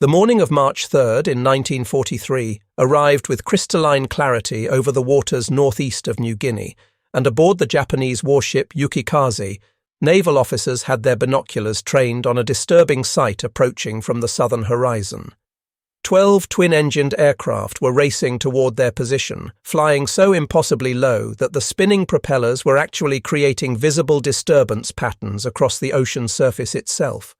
The morning of March 3rd in 1943 arrived with crystalline clarity over the waters northeast of New Guinea, and aboard the Japanese warship Yukikaze, naval officers had their binoculars trained on a disturbing sight approaching from the southern horizon. 12 twin-engined aircraft were racing toward their position, flying so impossibly low that the spinning propellers were actually creating visible disturbance patterns across the ocean surface itself.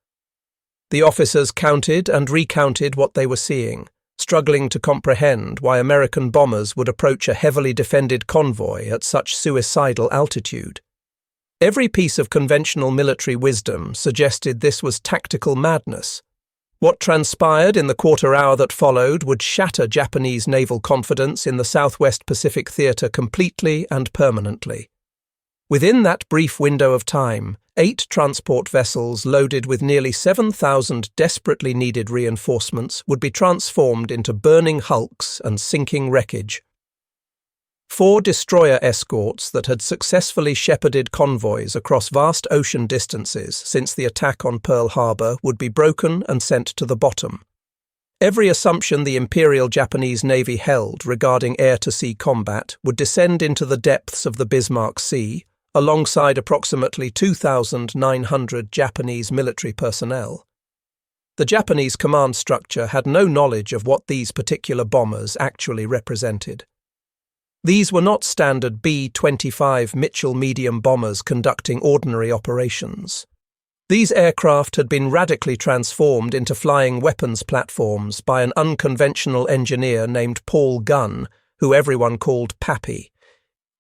The officers counted and recounted what they were seeing, struggling to comprehend why American bombers would approach a heavily defended convoy at such suicidal altitude. Every piece of conventional military wisdom suggested this was tactical madness. What transpired in the quarter hour that followed would shatter Japanese naval confidence in the Southwest Pacific Theater completely and permanently. Within that brief window of time, 8 transport vessels loaded with nearly 7,000 desperately needed reinforcements would be transformed into burning hulks and sinking wreckage. 4 destroyer escorts that had successfully shepherded convoys across vast ocean distances since the attack on Pearl Harbor would be broken and sent to the bottom. Every assumption the Imperial Japanese Navy held regarding air-to-sea combat would descend into the depths of the Bismarck Sea, alongside approximately 2,900 Japanese military personnel. The Japanese command structure had no knowledge of what these particular bombers actually represented. These were not standard B-25 Mitchell medium bombers conducting ordinary operations. These aircraft had been radically transformed into flying weapons platforms by an unconventional engineer named Paul Gunn, who everyone called Pappy.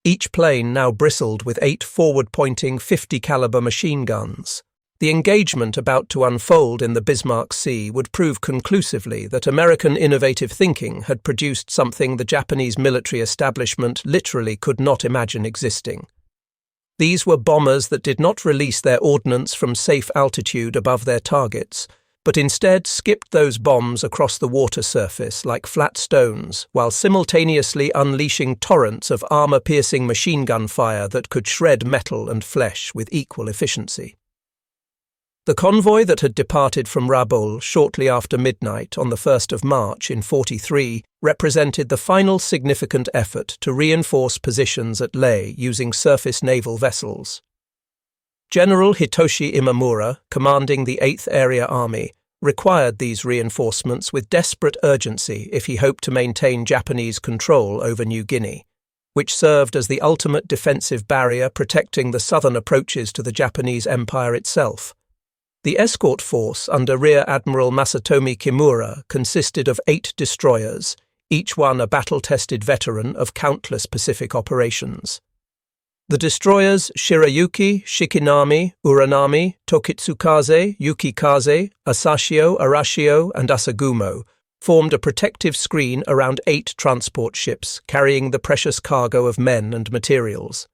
Each plane now bristled with 8 forward-pointing 50-caliber machine guns. The engagement about to unfold in the Bismarck Sea would prove conclusively that American innovative thinking had produced something the Japanese military establishment literally could not imagine existing. These were bombers that did not release their ordnance from safe altitude above their targets, but instead skipped those bombs across the water surface like flat stones, while simultaneously unleashing torrents of armor-piercing machine gun fire that could shred metal and flesh with equal efficiency. The convoy that had departed from Rabaul shortly after midnight on the 1st of March in 43 represented the final significant effort to reinforce positions at Leh using surface naval vessels. General Hitoshi Imamura, commanding the 8th Area Army, required these reinforcements with desperate urgency if he hoped to maintain Japanese control over New Guinea, which served as the ultimate defensive barrier protecting the southern approaches to the Japanese Empire itself. The escort force under Rear Admiral Masatomi Kimura consisted of 8 destroyers, each one a battle-tested veteran of countless Pacific operations. The destroyers Shirayuki, Shikinami, Uranami, Tokitsukaze, Yukikaze, Asashio, Arashio, and Asagumo formed a protective screen around 8 transport ships carrying the precious cargo of men and materials.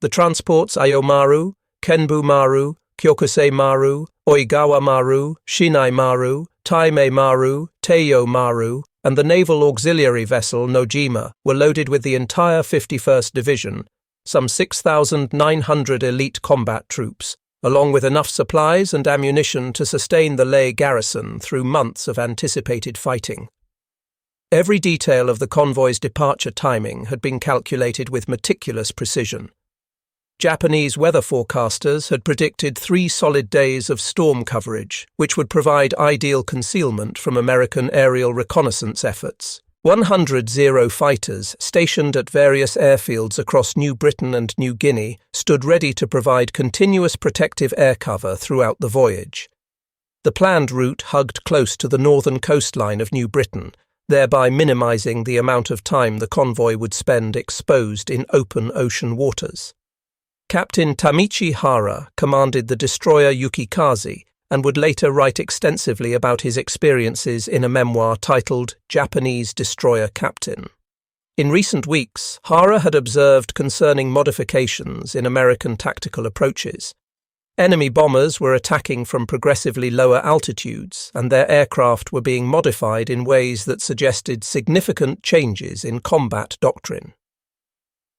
The transports Ayomaru, Kenbu Maru, Kyokusei Maru, Oigawa Maru, Shinai Maru, Taimei Maru, Teiyo Maru, and the naval auxiliary vessel Nojima were loaded with the entire 51st Division, some 6,900 elite combat troops, along with enough supplies and ammunition to sustain the Leh garrison through months of anticipated fighting. Every detail of the convoy's departure timing had been calculated with meticulous precision. Japanese weather forecasters had predicted 3 solid days of storm coverage, which would provide ideal concealment from American aerial reconnaissance efforts. 100 Zero fighters stationed at various airfields across New Britain and New Guinea stood ready to provide continuous protective air cover throughout the voyage. The planned route hugged close to the northern coastline of New Britain, thereby minimizing the amount of time the convoy would spend exposed in open ocean waters. Captain Tamichi Hara commanded the destroyer Yukikaze and would later write extensively about his experiences in a memoir titled Japanese Destroyer Captain. In recent weeks, Hara had observed concerning modifications in American tactical approaches. Enemy bombers were attacking from progressively lower altitudes, and their aircraft were being modified in ways that suggested significant changes in combat doctrine.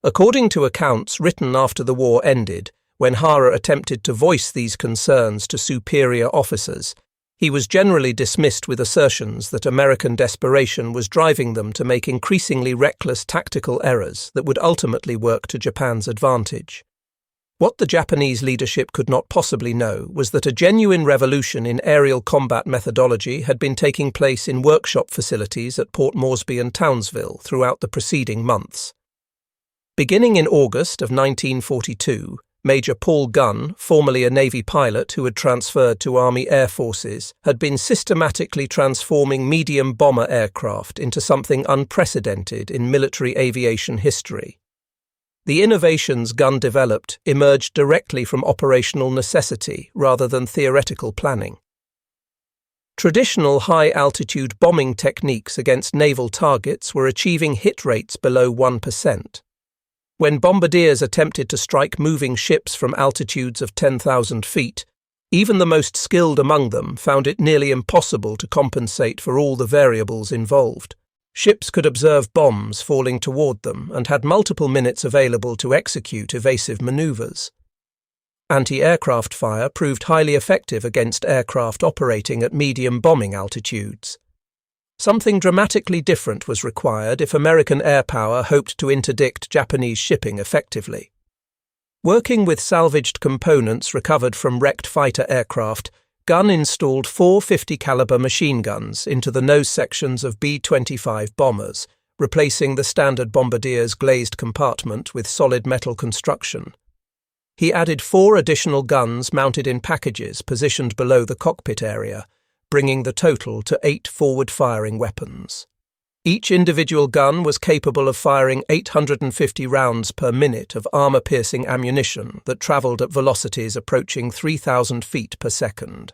According to accounts written after the war ended, when Hara attempted to voice these concerns to superior officers, He was generally dismissed with assertions that American desperation was driving them to make increasingly reckless tactical errors that would ultimately work to Japan's advantage. What the Japanese leadership could not possibly know was that a genuine revolution in aerial combat methodology had been taking place in workshop facilities at Port Moresby and Townsville throughout the preceding months. Beginning in August of 1942, Major Paul Gunn, formerly a Navy pilot who had transferred to Army Air Forces, had been systematically transforming medium bomber aircraft into something unprecedented in military aviation history. The innovations Gunn developed emerged directly from operational necessity rather than theoretical planning. Traditional high-altitude bombing techniques against naval targets were achieving hit rates below 1%. When bombardiers attempted to strike moving ships from altitudes of 10,000 feet, even the most skilled among them found it nearly impossible to compensate for all the variables involved. Ships could observe bombs falling toward them and had multiple minutes available to execute evasive maneuvers. Anti-aircraft fire proved highly effective against aircraft operating at medium bombing altitudes. Something dramatically different was required if American air power hoped to interdict Japanese shipping effectively. Working with salvaged components recovered from wrecked fighter aircraft, Gunn installed 4 50-caliber machine guns into the nose sections of B-25 bombers, replacing the standard bombardier's glazed compartment with solid metal construction. He added 4 additional guns mounted in packages positioned below the cockpit area, bringing the total to 8 forward-firing weapons. Each individual gun was capable of firing 850 rounds per minute of armor-piercing ammunition that travelled at velocities approaching 3,000 feet per second.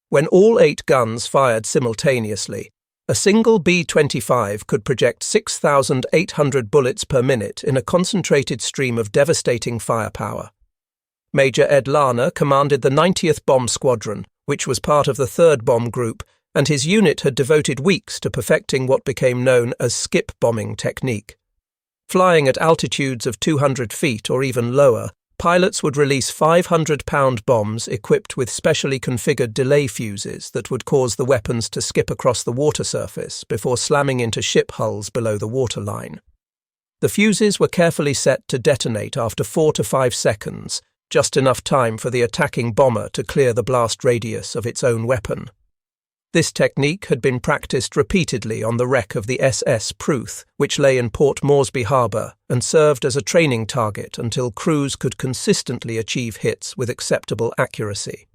When all 8 guns fired simultaneously, a single B-25 could project 6,800 bullets per minute in a concentrated stream of devastating firepower. Major Ed Larner commanded the 90th Bomb Squadron, which was part of the 3rd Bomb Group, and his unit had devoted weeks to perfecting what became known as skip bombing technique. Flying at altitudes of 200 feet or even lower, pilots would release 500-pound bombs equipped with specially configured delay fuses that would cause the weapons to skip across the water surface before slamming into ship hulls below the waterline. The fuses were carefully set to detonate after 4 to 5 seconds, just enough time for the attacking bomber to clear the blast radius of its own weapon. This technique had been practiced repeatedly on the wreck of the SS Pruth, which lay in Port Moresby Harbour and served as a training target until crews could consistently achieve hits with acceptable accuracy.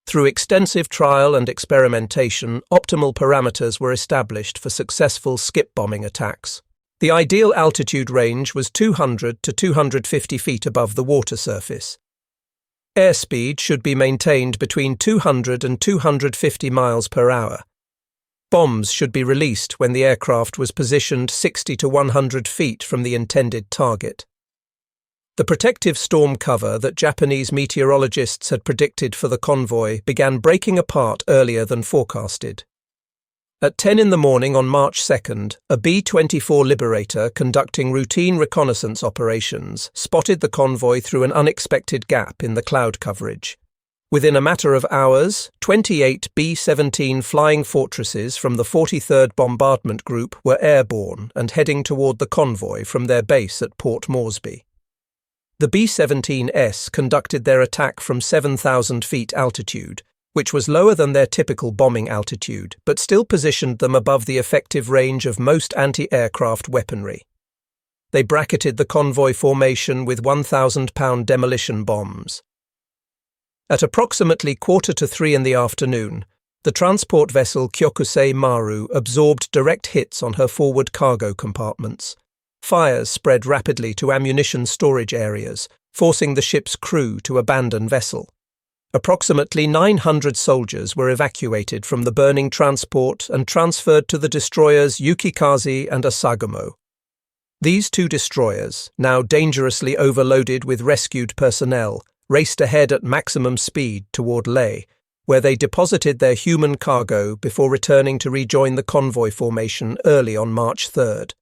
Through extensive trial and experimentation, optimal parameters were established for successful skip bombing attacks. The ideal altitude range was 200 to 250 feet above the water surface. Airspeed should be maintained between 200 and 250 miles per hour. Bombs should be released when the aircraft was positioned 60 to 100 feet from the intended target. The protective storm cover that Japanese meteorologists had predicted for the convoy began breaking apart earlier than forecasted. At 10 in the morning on March 2nd, a B-24 Liberator conducting routine reconnaissance operations spotted the convoy through an unexpected gap in the cloud coverage. Within a matter of hours, 28 B-17 Flying Fortresses from the 43rd Bombardment Group were airborne and heading toward the convoy from their base at Port Moresby. The B-17S conducted their attack from 7,000 feet altitude, which was lower than their typical bombing altitude, but still positioned them above the effective range of most anti-aircraft weaponry. They bracketed the convoy formation with 1,000-pound demolition bombs. At approximately 2:45 in the afternoon, the transport vessel Kyokusei Maru absorbed direct hits on her forward cargo compartments. Fires spread rapidly to ammunition storage areas, forcing the ship's crew to abandon vessel. Approximately 900 soldiers were evacuated from the burning transport and transferred to the destroyers Yukikaze and Asagamo. These 2 destroyers, now dangerously overloaded with rescued personnel, raced ahead at maximum speed toward Leh, where they deposited their human cargo before returning to rejoin the convoy formation early on March 3rd.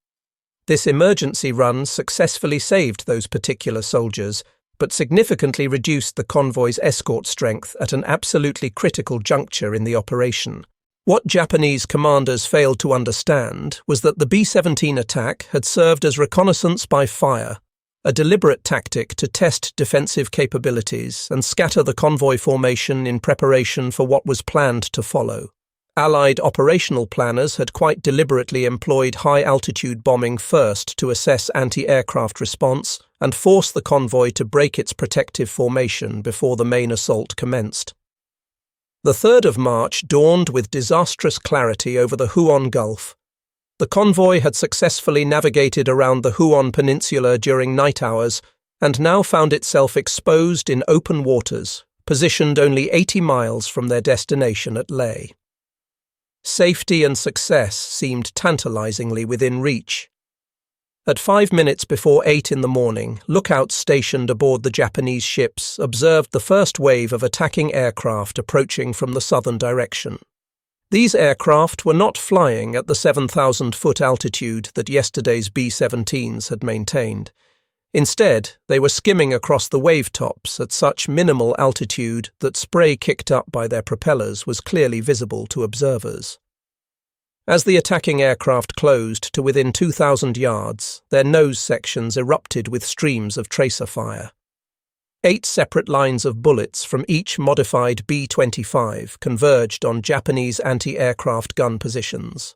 This emergency run successfully saved those particular soldiers, but significantly reduced the convoy's escort strength at an absolutely critical juncture in the operation. What Japanese commanders failed to understand was that the B-17 attack had served as reconnaissance by fire, a deliberate tactic to test defensive capabilities and scatter the convoy formation in preparation for what was planned to follow. Allied operational planners had quite deliberately employed high-altitude bombing first to assess anti-aircraft response and force the convoy to break its protective formation before the main assault commenced. The 3rd of March dawned with disastrous clarity over the Huon Gulf. The convoy had successfully navigated around the Huon Peninsula during night hours and now found itself exposed in open waters, positioned only 80 miles from their destination at Leh. Safety and success seemed tantalizingly within reach. At 5 minutes before 8 in the morning, lookouts stationed aboard the Japanese ships observed the first wave of attacking aircraft approaching from the southern direction. These aircraft were not flying at the 7,000-foot altitude that yesterday's B-17s had maintained. Instead, they were skimming across the wave tops at such minimal altitude that spray kicked up by their propellers was clearly visible to observers. As the attacking aircraft closed to within 2,000 yards, their nose sections erupted with streams of tracer fire. 8 separate lines of bullets from each modified B-25 converged on Japanese anti-aircraft gun positions.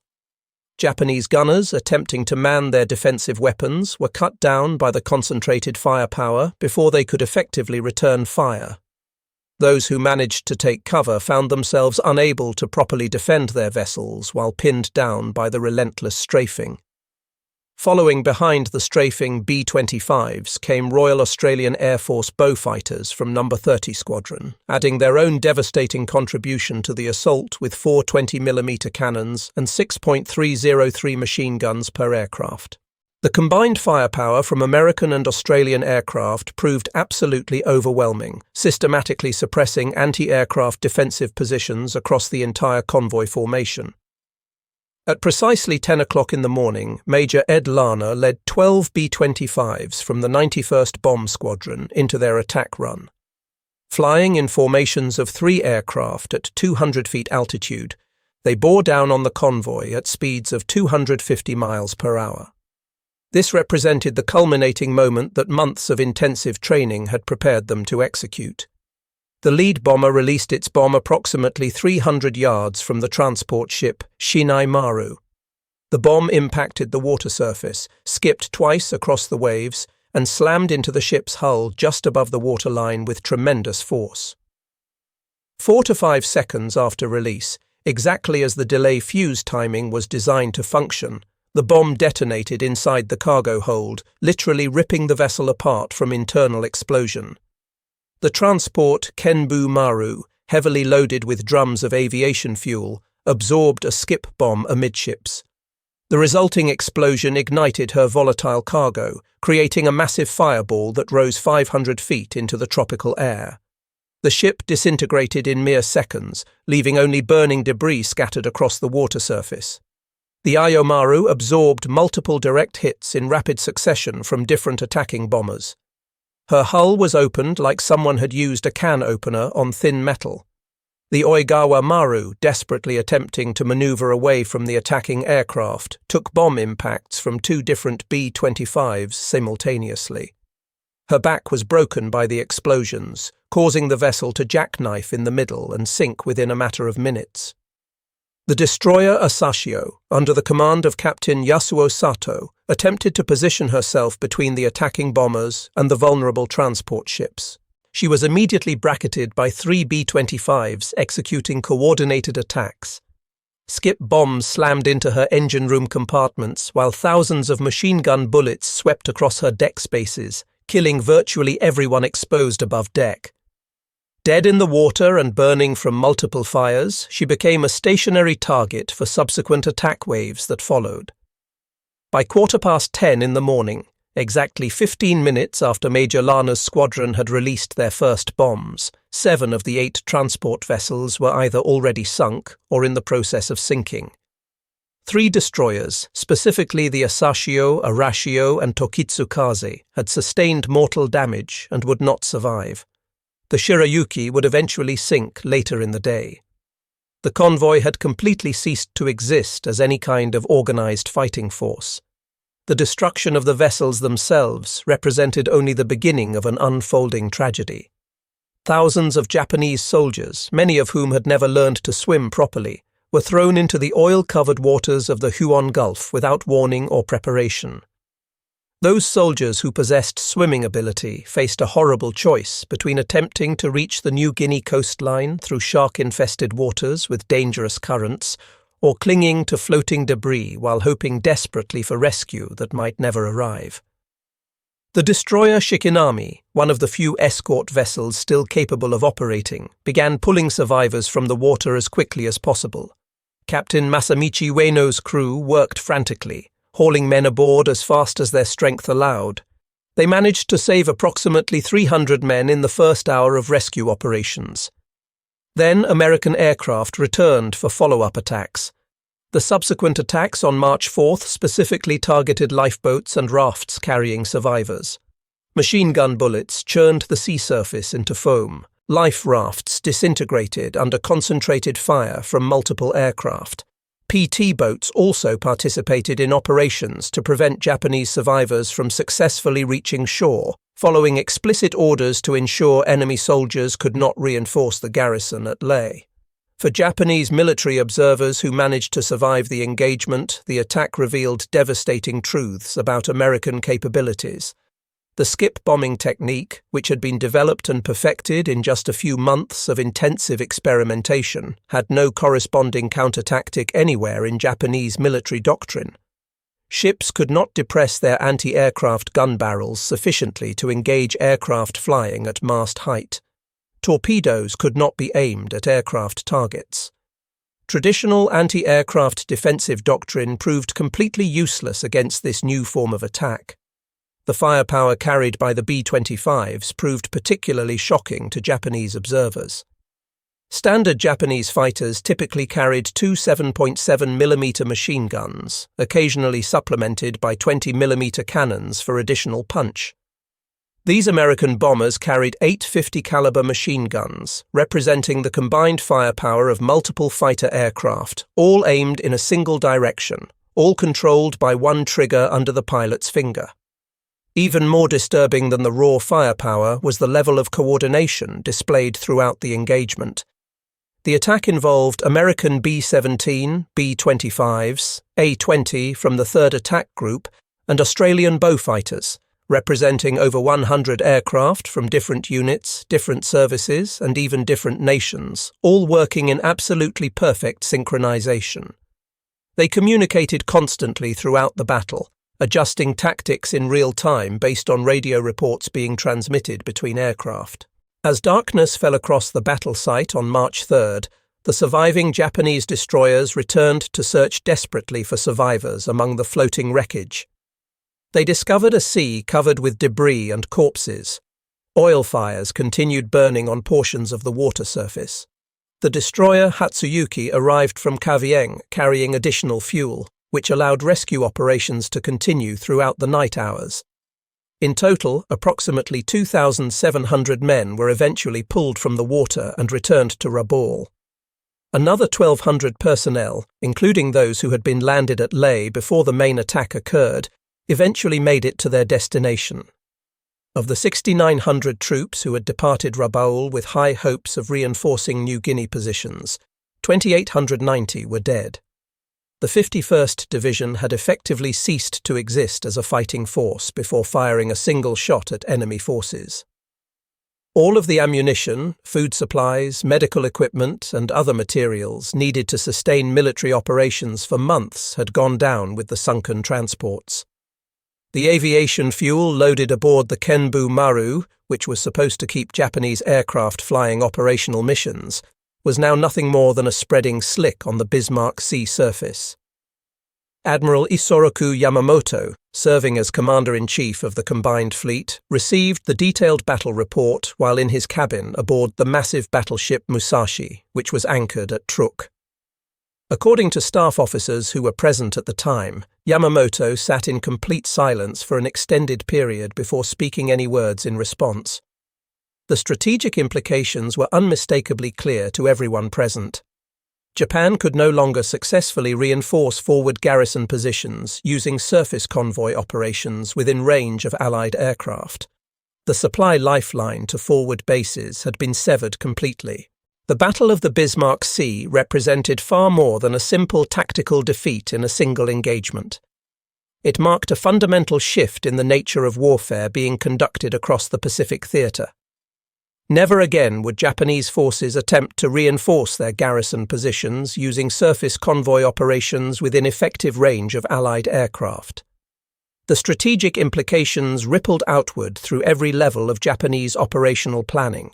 Japanese gunners attempting to man their defensive weapons were cut down by the concentrated firepower before they could effectively return fire. Those who managed to take cover found themselves unable to properly defend their vessels while pinned down by the relentless strafing. Following behind the strafing B-25s came Royal Australian Air Force Beaufighters from No. 30 Squadron, adding their own devastating contribution to the assault with 4 20mm cannons and 6.303 machine guns per aircraft. The combined firepower from American and Australian aircraft proved absolutely overwhelming, systematically suppressing anti-aircraft defensive positions across the entire convoy formation. At precisely 10 o'clock in the morning, Major Ed Larner led 12 B-25s from the 91st Bomb Squadron into their attack run. Flying in formations of 3 aircraft at 200 feet altitude, they bore down on the convoy at speeds of 250 miles per hour. This represented the culminating moment that months of intensive training had prepared them to execute. The lead bomber released its bomb approximately 300 yards from the transport ship Shinai Maru. The bomb impacted the water surface, skipped twice across the waves, and slammed into the ship's hull just above the waterline with tremendous force. 4 to 5 seconds after release, exactly as the delay fuse timing was designed to function, the bomb detonated inside the cargo hold, literally ripping the vessel apart from internal explosion. The transport Kenbu Maru, heavily loaded with drums of aviation fuel, absorbed a skip bomb amidships. The resulting explosion ignited her volatile cargo, creating a massive fireball that rose 500 feet into the tropical air. The ship disintegrated in mere seconds, leaving only burning debris scattered across the water surface. The Ayomaru absorbed multiple direct hits in rapid succession from different attacking bombers. Her hull was opened like someone had used a can opener on thin metal. The Oigawa Maru, desperately attempting to maneuver away from the attacking aircraft, took bomb impacts from 2 different B-25s simultaneously. Her back was broken by the explosions, causing the vessel to jackknife in the middle and sink within a matter of minutes. The destroyer Asashio, under the command of Captain Yasuo Sato, attempted to position herself between the attacking bombers and the vulnerable transport ships. She was immediately bracketed by 3 B-25s executing coordinated attacks. Skip bombs slammed into her engine room compartments while thousands of machine gun bullets swept across her deck spaces, killing virtually everyone exposed above deck. Dead in the water and burning from multiple fires, she became a stationary target for subsequent attack waves that followed. By 10:15 in the morning, exactly 15 minutes after Major Larner's squadron had released their first bombs, 7 of the 8 transport vessels were either already sunk or in the process of sinking. 3 destroyers, specifically the Asashio, Arashio, and Tokitsukaze, had sustained mortal damage and would not survive. The Shirayuki would eventually sink later in the day. The convoy had completely ceased to exist as any kind of organized fighting force. The destruction of the vessels themselves represented only the beginning of an unfolding tragedy. Thousands of Japanese soldiers, many of whom had never learned to swim properly, were thrown into the oil-covered waters of the Huon Gulf without warning or preparation. Those soldiers who possessed swimming ability faced a horrible choice between attempting to reach the New Guinea coastline through shark-infested waters with dangerous currents, or clinging to floating debris while hoping desperately for rescue that might never arrive. The destroyer Shikinami, one of the few escort vessels still capable of operating, began pulling survivors from the water as quickly as possible. Captain Masamichi Ueno's crew worked frantically, hauling men aboard as fast as their strength allowed. They managed to save approximately 300 men in the first hour of rescue operations. Then American aircraft returned for follow-up attacks. The subsequent attacks on March 4th specifically targeted lifeboats and rafts carrying survivors. Machine gun bullets churned the sea surface into foam. Life rafts disintegrated under concentrated fire from multiple aircraft. PT boats also participated in operations to prevent Japanese survivors from successfully reaching shore, following explicit orders to ensure enemy soldiers could not reinforce the garrison at Leh. For Japanese military observers who managed to survive the engagement, the attack revealed devastating truths about American capabilities. The skip bombing technique, which had been developed and perfected in just a few months of intensive experimentation, had no corresponding counter-tactic anywhere in Japanese military doctrine. Ships could not depress their anti-aircraft gun barrels sufficiently to engage aircraft flying at mast height. Torpedoes could not be aimed at aircraft targets. Traditional anti-aircraft defensive doctrine proved completely useless against this new form of attack. The firepower carried by the B-25s proved particularly shocking to Japanese observers. Standard Japanese fighters typically carried 2 7.7mm machine guns, occasionally supplemented by 20mm cannons for additional punch. These American bombers carried 8 50 caliber machine guns, representing the combined firepower of multiple fighter aircraft, all aimed in a single direction, all controlled by one trigger under the pilot's finger. Even more disturbing than the raw firepower was the level of coordination displayed throughout the engagement. The attack involved American B-17, B-25s, A-20 from the 3rd Attack Group, and Australian Beaufighters, representing over 100 aircraft from different units, different services, and even different nations, all working in absolutely perfect synchronization. They communicated constantly throughout the battle, adjusting tactics in real time based on radio reports being transmitted between aircraft. As darkness fell across the battle site on March 3rd, the surviving Japanese destroyers returned to search desperately for survivors among the floating wreckage. They discovered a sea covered with debris and corpses. Oil fires continued burning on portions of the water surface. The destroyer Hatsuyuki arrived from Kavieng carrying additional fuel, which allowed rescue operations to continue throughout the night hours. In total, approximately 2,700 men were eventually pulled from the water and returned to Rabaul. Another 1,200 personnel, including those who had been landed at Leh before the main attack occurred, eventually made it to their destination. Of the 6,900 troops who had departed Rabaul with high hopes of reinforcing New Guinea positions, 2,890 were dead. The 51st Division had effectively ceased to exist as a fighting force before firing a single shot at enemy forces. All of the ammunition, food supplies, medical equipment, and other materials needed to sustain military operations for months had gone down with the sunken transports. The aviation fuel loaded aboard the Kenbu Maru, which was supposed to keep Japanese aircraft flying operational missions, was now nothing more than a spreading slick on the Bismarck sea surface. Admiral Isoroku Yamamoto, serving as Commander-in-Chief of the combined fleet, received the detailed battle report while in his cabin aboard the massive battleship Musashi, which was anchored at Truk. According to staff officers who were present at the time, Yamamoto sat in complete silence for an extended period before speaking any words in response. The strategic implications were unmistakably clear to everyone present. Japan could no longer successfully reinforce forward garrison positions using surface convoy operations within range of Allied aircraft. The supply lifeline to forward bases had been severed completely. The Battle of the Bismarck Sea represented far more than a simple tactical defeat in a single engagement. It marked a fundamental shift in the nature of warfare being conducted across the Pacific theatre. Never again would Japanese forces attempt to reinforce their garrison positions using surface convoy operations within effective range of Allied aircraft. The strategic implications rippled outward through every level of Japanese operational planning.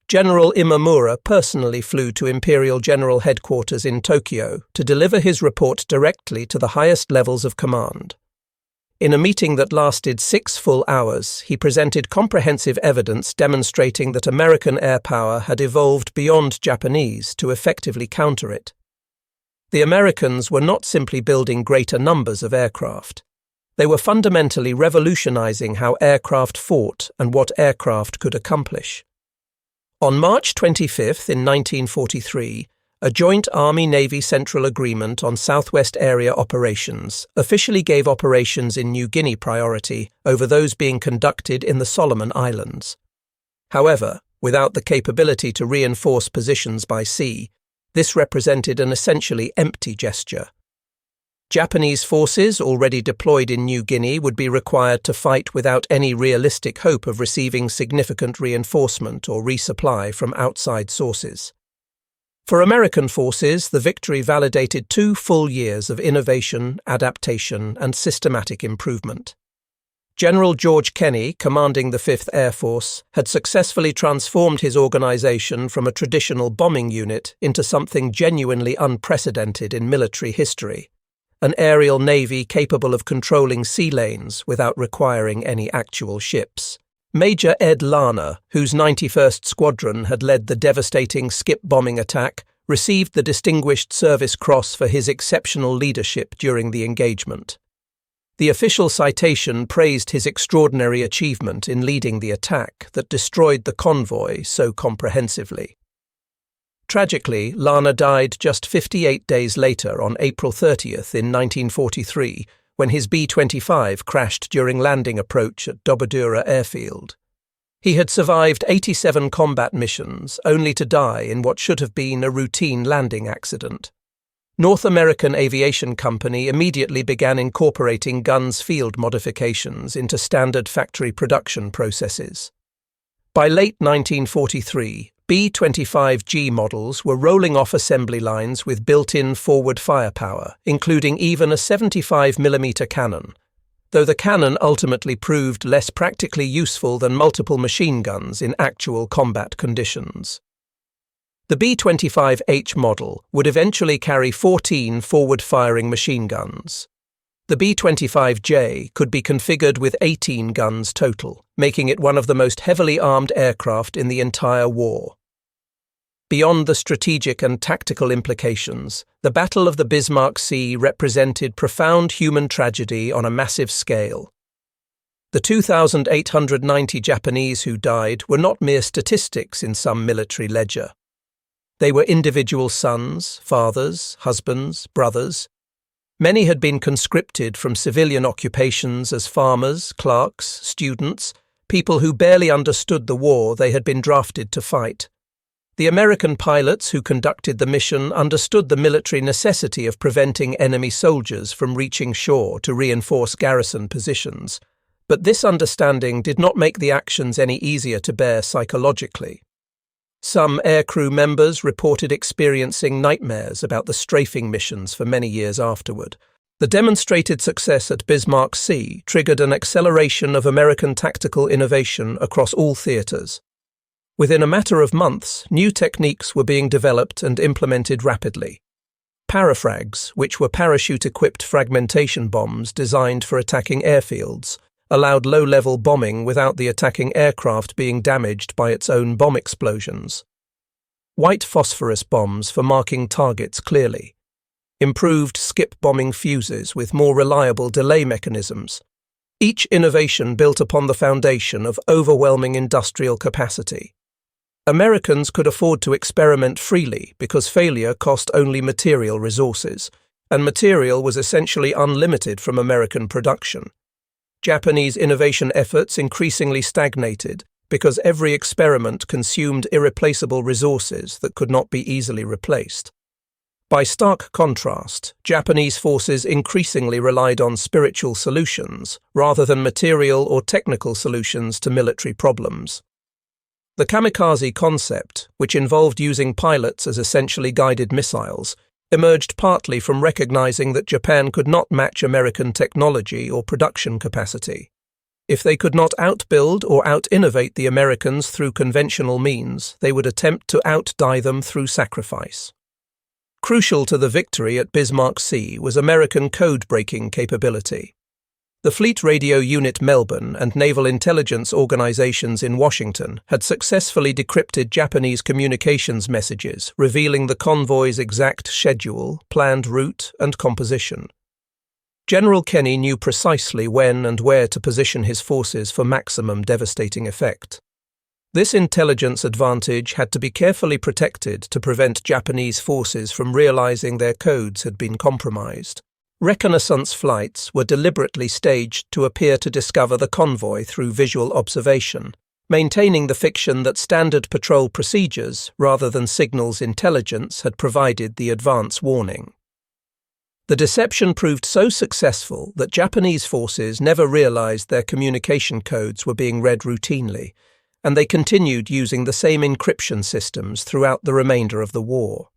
General Imamura personally flew to Imperial General Headquarters in Tokyo to deliver his report directly to the highest levels of command. In a meeting that lasted 6 full hours, he presented comprehensive evidence demonstrating that American air power had evolved beyond Japanese to effectively counter it. The Americans were not simply building greater numbers of aircraft. They were fundamentally revolutionizing how aircraft fought and what aircraft could accomplish. On March 25 in 1943, a joint Army-Navy Central Agreement on Southwest Area Operations officially gave operations in New Guinea priority over those being conducted in the Solomon Islands. However, without the capability to reinforce positions by sea, this represented an essentially empty gesture. Japanese forces already deployed in New Guinea would be required to fight without any realistic hope of receiving significant reinforcement or resupply from outside sources. For American forces, the victory validated 2 full years of innovation, adaptation, and systematic improvement. General George Kenney, commanding the 5th Air Force, had successfully transformed his organization from a traditional bombing unit into something genuinely unprecedented in military history, an aerial navy capable of controlling sea lanes without requiring any actual ships. Major Ed Larner, whose 91st Squadron had led the devastating skip bombing attack, received the Distinguished Service Cross for his exceptional leadership during the engagement. The official citation praised his extraordinary achievement in leading the attack that destroyed the convoy so comprehensively. Tragically, Larner died just 58 days later on April 30th in 1943, when his B-25 crashed during landing approach at Dobodura Airfield. He had survived 87 combat missions, only to die in what should have been a routine landing accident. North American Aviation Company immediately began incorporating Gunn's field modifications into standard factory production processes. By late 1943, B-25G models were rolling off assembly lines with built-in forward firepower, including even a 75mm cannon, though the cannon ultimately proved less practically useful than multiple machine guns in actual combat conditions. The B-25H model would eventually carry 14 forward-firing machine guns. The B-25J could be configured with 18 guns total, making it one of the most heavily armed aircraft in the entire war. Beyond the strategic and tactical implications, the Battle of the Bismarck Sea represented profound human tragedy on a massive scale. The 2,890 Japanese who died were not mere statistics in some military ledger. They were individual sons, fathers, husbands, brothers. Many had been conscripted from civilian occupations as farmers, clerks, students, people who barely understood the war they had been drafted to fight. The American pilots who conducted the mission understood the military necessity of preventing enemy soldiers from reaching shore to reinforce garrison positions, but this understanding did not make the actions any easier to bear psychologically. Some aircrew members reported experiencing nightmares about the strafing missions for many years afterward. The demonstrated success at Bismarck Sea triggered an acceleration of American tactical innovation across all theaters. Within a matter of months, new techniques were being developed and implemented rapidly. Parafrags, which were parachute-equipped fragmentation bombs designed for attacking airfields, allowed low-level bombing without the attacking aircraft being damaged by its own bomb explosions. White phosphorus bombs for marking targets clearly. improved skip-bombing fuses with more reliable delay mechanisms. Each innovation built upon the foundation of overwhelming industrial capacity. Americans could afford to experiment freely because failure cost only material resources, and material was essentially unlimited from American production. Japanese innovation efforts increasingly stagnated because every experiment consumed irreplaceable resources that could not be easily replaced. By stark contrast, Japanese forces increasingly relied on spiritual solutions rather than material or technical solutions to military problems. The kamikaze concept, which involved using pilots as essentially guided missiles, emerged partly from recognizing that Japan could not match American technology or production capacity. If they could not outbuild or out-innovate the Americans through conventional means, they would attempt to outdie them through sacrifice. Crucial to the victory at Bismarck Sea was American code-breaking capability. The Fleet Radio Unit Melbourne and Naval Intelligence Organizations in Washington had successfully decrypted Japanese communications messages, revealing the convoy's exact schedule, planned route, and composition. General Kenny knew precisely when and where to position his forces for maximum devastating effect. This intelligence advantage had to be carefully protected to prevent Japanese forces from realizing their codes had been compromised. Reconnaissance flights were deliberately staged to appear to discover the convoy through visual observation, maintaining the fiction that standard patrol procedures, rather than signals intelligence, had provided the advance warning. The deception proved so successful that Japanese forces never realized their communication codes were being read routinely, and they continued using the same encryption systems throughout the remainder of the war.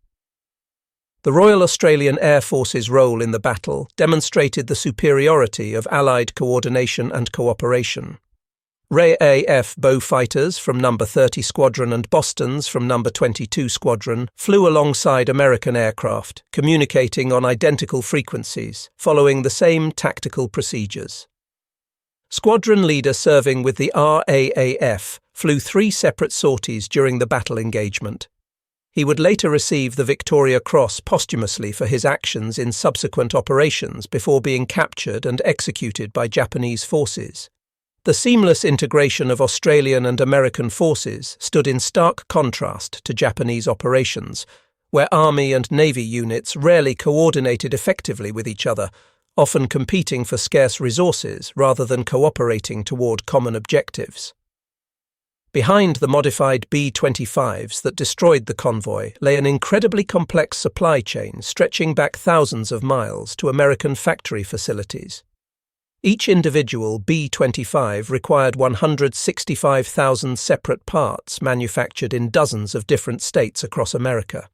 The Royal Australian Air Force's role in the battle demonstrated the superiority of Allied coordination and cooperation. RAAF Bow fighters from No. 30 Squadron and Bostons from No. 22 Squadron flew alongside American aircraft, communicating on identical frequencies, following the same tactical procedures. Squadron leader serving with the RAAF flew 3 separate sorties during the battle engagement. He would later receive the Victoria Cross posthumously for his actions in subsequent operations before being captured and executed by Japanese forces. The seamless integration of Australian and American forces stood in stark contrast to Japanese operations, where Army and Navy units rarely coordinated effectively with each other, often competing for scarce resources rather than cooperating toward common objectives. Behind the modified B-25s that destroyed the convoy lay an incredibly complex supply chain stretching back thousands of miles to American factory facilities. Each individual B-25 required 165,000 separate parts manufactured in dozens of different states across America.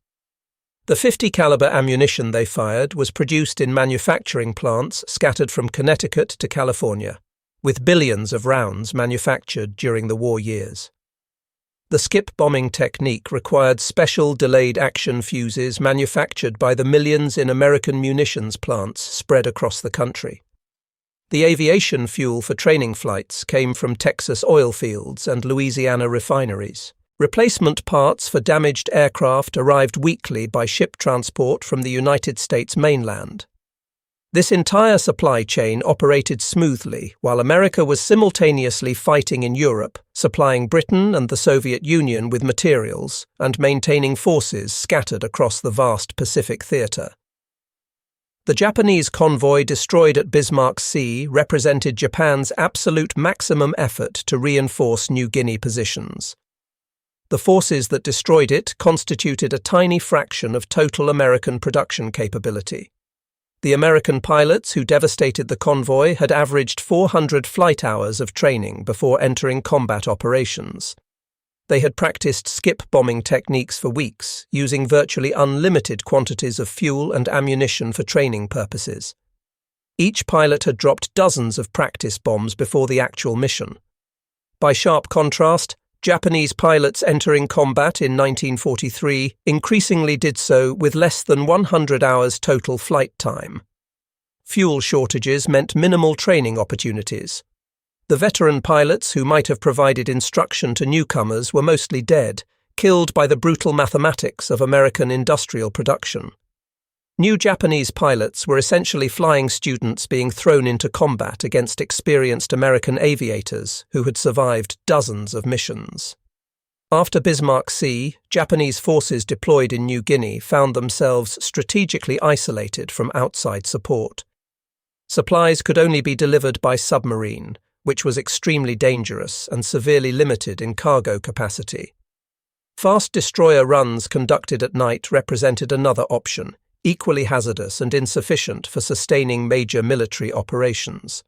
The .50 caliber ammunition they fired was produced in manufacturing plants scattered from Connecticut to California, with billions of rounds manufactured during the war years. The skip bombing technique required special delayed action fuses manufactured by the millions in American munitions plants spread across the country. The aviation fuel for training flights came from Texas oil fields and Louisiana refineries. Replacement parts for damaged aircraft arrived weekly by ship transport from the United States mainland. This entire supply chain operated smoothly while America was simultaneously fighting in Europe, supplying Britain and the Soviet Union with materials, and maintaining forces scattered across the vast Pacific theater. The Japanese convoy destroyed at Bismarck Sea represented Japan's absolute maximum effort to reinforce New Guinea positions. The forces that destroyed it constituted a tiny fraction of total American production capability. The American pilots who devastated the convoy had averaged 400 flight hours of training before entering combat operations. They had practiced skip bombing techniques for weeks, using virtually unlimited quantities of fuel and ammunition for training purposes. Each pilot had dropped dozens of practice bombs before the actual mission. By sharp contrast, Japanese pilots entering combat in 1943 increasingly did so with less than 100 hours total flight time. Fuel shortages meant minimal training opportunities. The veteran pilots who might have provided instruction to newcomers were mostly dead, killed by the brutal mathematics of American industrial production. New Japanese pilots were essentially flying students being thrown into combat against experienced American aviators who had survived dozens of missions. After Bismarck Sea, Japanese forces deployed in New Guinea found themselves strategically isolated from outside support. Supplies could only be delivered by submarine, which was extremely dangerous and severely limited in cargo capacity. Fast destroyer runs conducted at night represented another option, equally hazardous and insufficient for sustaining major military operations.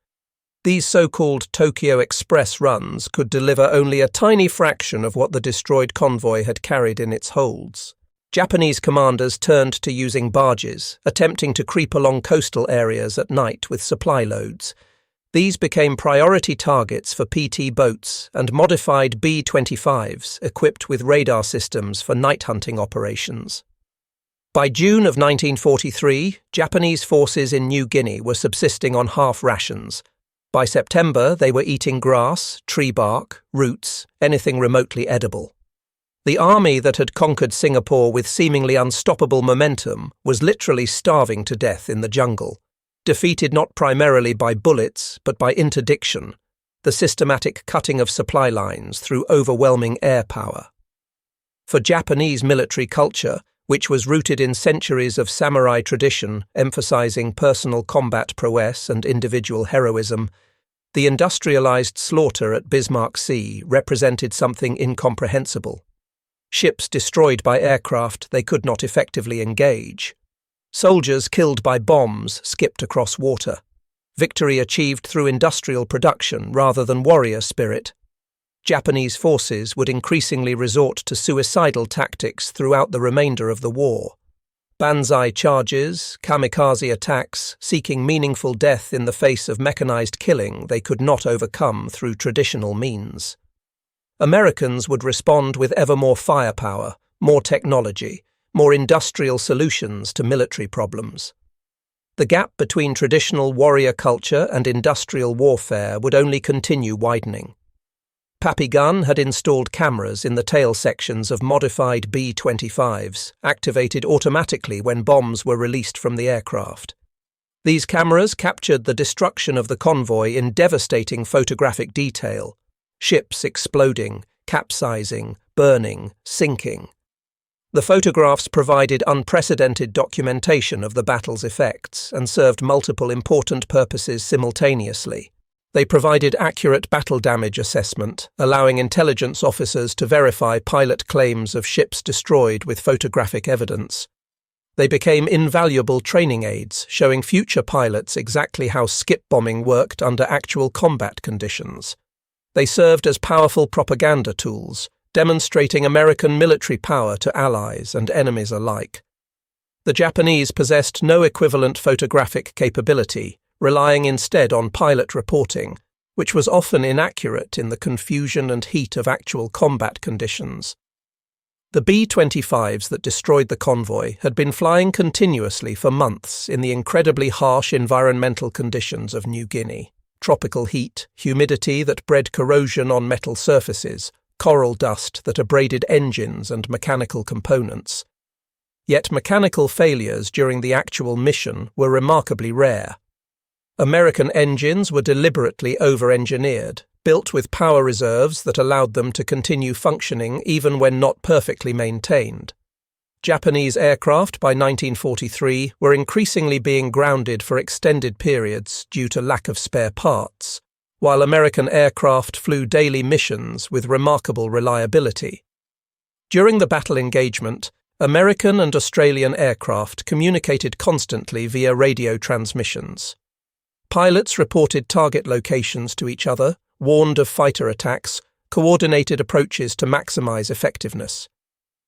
These so-called Tokyo Express runs could deliver only a tiny fraction of what the destroyed convoy had carried in its holds. Japanese commanders turned to using barges, attempting to creep along coastal areas at night with supply loads. These became priority targets for PT boats and modified B-25s equipped with radar systems for night hunting operations. By June of 1943, Japanese forces in New Guinea were subsisting on half rations. By September, they were eating grass, tree bark, roots, anything remotely edible. The army that had conquered Singapore with seemingly unstoppable momentum was literally starving to death in the jungle, defeated not primarily by bullets but by interdiction, the systematic cutting of supply lines through overwhelming air power. For Japanese military culture, which was rooted in centuries of samurai tradition emphasizing personal combat prowess and individual heroism, the industrialized slaughter at Bismarck Sea represented something incomprehensible. Ships destroyed by aircraft they could not effectively engage. Soldiers killed by bombs skipped across water. Victory achieved through industrial production rather than warrior spirit. Japanese forces would increasingly resort to suicidal tactics throughout the remainder of the war. Banzai charges, kamikaze attacks, seeking meaningful death in the face of mechanized killing they could not overcome through traditional means. Americans would respond with ever more firepower, more technology, more industrial solutions to military problems. The gap between traditional warrior culture and industrial warfare would only continue widening. Papigun had installed cameras in the tail sections of modified B-25s, activated automatically when bombs were released from the aircraft. These cameras captured the destruction of the convoy in devastating photographic detail: ships exploding, capsizing, burning, sinking. The photographs provided unprecedented documentation of the battle's effects and served multiple important purposes simultaneously. They provided accurate battle damage assessment, allowing intelligence officers to verify pilot claims of ships destroyed with photographic evidence. They became invaluable training aids, showing future pilots exactly how skip bombing worked under actual combat conditions. They served as powerful propaganda tools, demonstrating American military power to allies and enemies alike. The Japanese possessed no equivalent photographic capability, relying instead on pilot reporting, which was often inaccurate in the confusion and heat of actual combat conditions. The B-25s that destroyed the convoy had been flying continuously for months in the incredibly harsh environmental conditions of New Guinea: tropical heat, humidity that bred corrosion on metal surfaces, coral dust that abraded engines and mechanical components. Yet mechanical failures during the actual mission were remarkably rare. American engines were deliberately over-engineered, built with power reserves that allowed them to continue functioning even when not perfectly maintained. Japanese aircraft by 1943 were increasingly being grounded for extended periods due to lack of spare parts, while American aircraft flew daily missions with remarkable reliability. During the battle engagement, American and Australian aircraft communicated constantly via radio transmissions. Pilots reported target locations to each other, warned of fighter attacks, coordinated approaches to maximize effectiveness.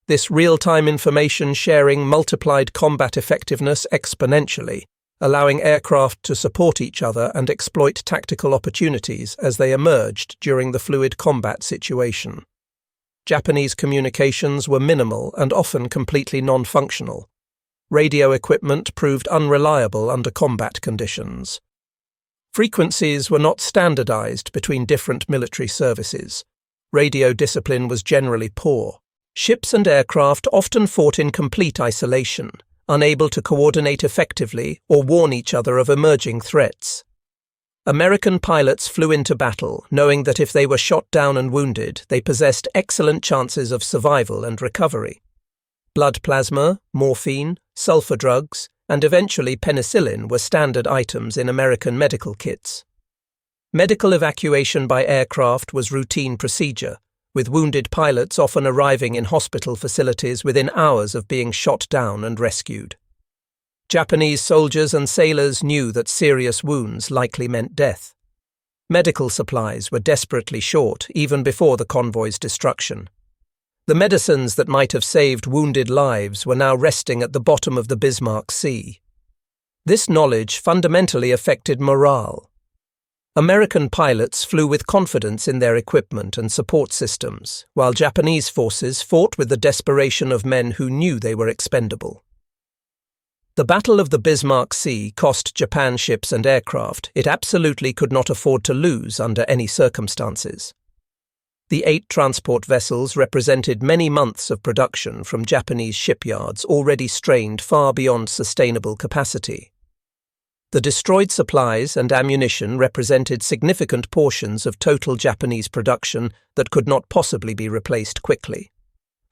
This real-time information sharing multiplied combat effectiveness exponentially, allowing aircraft to support each other and exploit tactical opportunities as they emerged during the fluid combat situation. Japanese communications were minimal and often completely non-functional. Radio equipment proved unreliable under combat conditions. Frequencies were not standardized between different military services. Radio discipline was generally poor. Ships and aircraft often fought in complete isolation, unable to coordinate effectively or warn each other of emerging threats. American pilots flew into battle, knowing that if they were shot down and wounded, they possessed excellent chances of survival and recovery. Blood plasma, morphine, sulfur drugs, and eventually penicillin were standard items in American medical kits. Medical evacuation by aircraft was routine procedure, with wounded pilots often arriving in hospital facilities within hours of being shot down and rescued. Japanese soldiers and sailors knew that serious wounds likely meant death. Medical supplies were desperately short even before the convoy's destruction. The medicines that might have saved wounded lives were now resting at the bottom of the Bismarck Sea. This knowledge fundamentally affected morale. American pilots flew with confidence in their equipment and support systems, while Japanese forces fought with the desperation of men who knew they were expendable. The Battle of the Bismarck Sea cost Japan ships and aircraft it absolutely could not afford to lose under any circumstances. The 8 transport vessels represented many months of production from Japanese shipyards already strained far beyond sustainable capacity. The destroyed supplies and ammunition represented significant portions of total Japanese production that could not possibly be replaced quickly.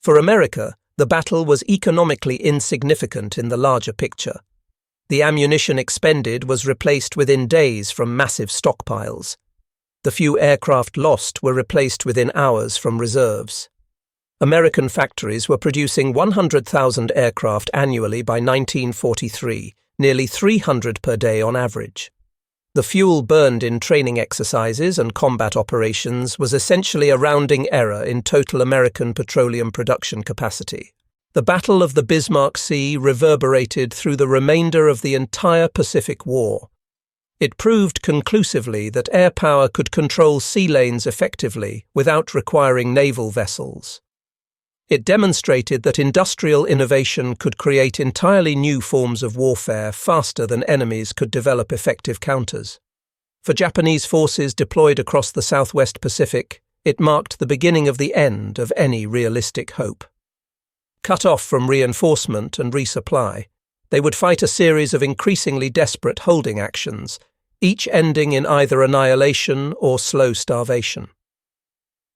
For America, the battle was economically insignificant in the larger picture. The ammunition expended was replaced within days from massive stockpiles. The few aircraft lost were replaced within hours from reserves. American factories were producing 100,000 aircraft annually by 1943, nearly 300 per day on average. The fuel burned in training exercises and combat operations was essentially a rounding error in total American petroleum production capacity. The Battle of the Bismarck Sea reverberated through the remainder of the entire Pacific War. It proved conclusively that air power could control sea lanes effectively without requiring naval vessels. It demonstrated that industrial innovation could create entirely new forms of warfare faster than enemies could develop effective counters. For Japanese forces deployed across the Southwest Pacific, it marked the beginning of the end of any realistic hope. Cut off from reinforcement and resupply, they would fight a series of increasingly desperate holding actions, each ending in either annihilation or slow starvation.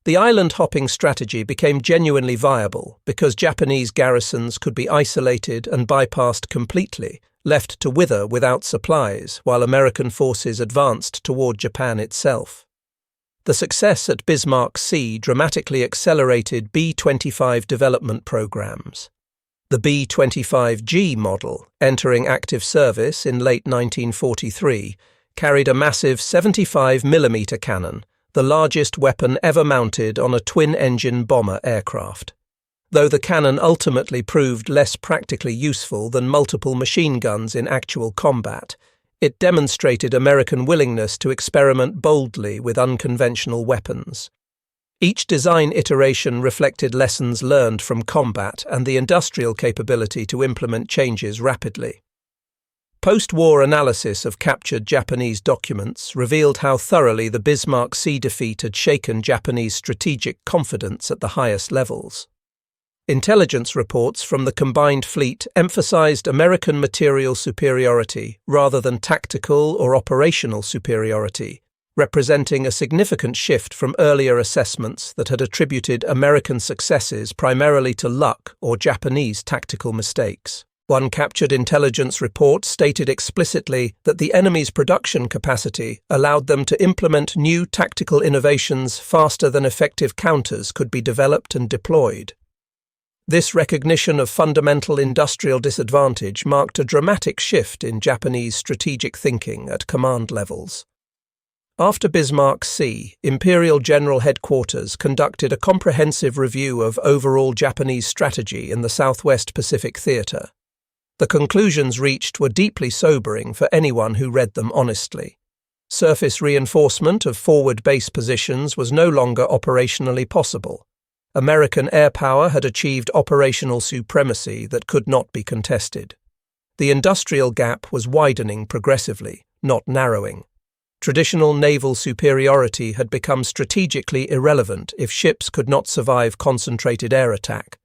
The island-hopping strategy became genuinely viable because Japanese garrisons could be isolated and bypassed completely, left to wither without supplies, while American forces advanced toward Japan itself. The success at Bismarck Sea dramatically accelerated B-25 development programs. The B-25G model, entering active service in late 1943, carried a massive 75mm cannon, the largest weapon ever mounted on a twin-engine bomber aircraft. Though the cannon ultimately proved less practically useful than multiple machine guns in actual combat, it demonstrated American willingness to experiment boldly with unconventional weapons. Each design iteration reflected lessons learned from combat and the industrial capability to implement changes rapidly. Post-war analysis of captured Japanese documents revealed how thoroughly the Bismarck Sea defeat had shaken Japanese strategic confidence at the highest levels. Intelligence reports from the combined fleet emphasized American material superiority rather than tactical or operational superiority, representing a significant shift from earlier assessments that had attributed American successes primarily to luck or Japanese tactical mistakes. One captured intelligence report stated explicitly that the enemy's production capacity allowed them to implement new tactical innovations faster than effective counters could be developed and deployed. This recognition of fundamental industrial disadvantage marked a dramatic shift in Japanese strategic thinking at command levels. After Bismarck Sea, Imperial General Headquarters conducted a comprehensive review of overall Japanese strategy in the Southwest Pacific Theater. The conclusions reached were deeply sobering for anyone who read them honestly. Surface reinforcement of forward base positions was no longer operationally possible. American air power had achieved operational supremacy that could not be contested. The industrial gap was widening progressively, not narrowing. Traditional naval superiority had become strategically irrelevant if ships could not survive concentrated air attack.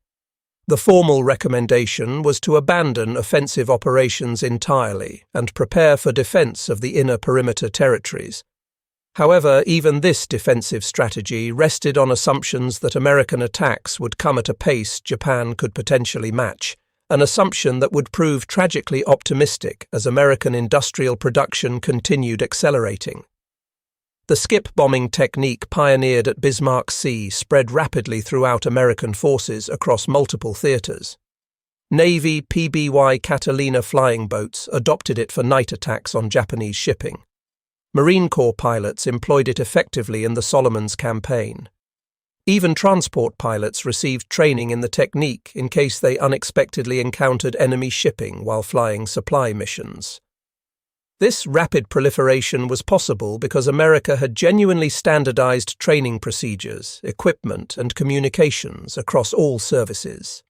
The formal recommendation was to abandon offensive operations entirely and prepare for defense of the inner perimeter territories. However, even this defensive strategy rested on assumptions that American attacks would come at a pace Japan could potentially match, an assumption that would prove tragically optimistic as American industrial production continued accelerating. The skip bombing technique pioneered at Bismarck Sea spread rapidly throughout American forces across multiple theaters. Navy PBY Catalina flying boats adopted it for night attacks on Japanese shipping. Marine Corps pilots employed it effectively in the Solomons campaign. Even transport pilots received training in the technique in case they unexpectedly encountered enemy shipping while flying supply missions. This rapid proliferation was possible because America had genuinely standardized training procedures, equipment, and communications across all services.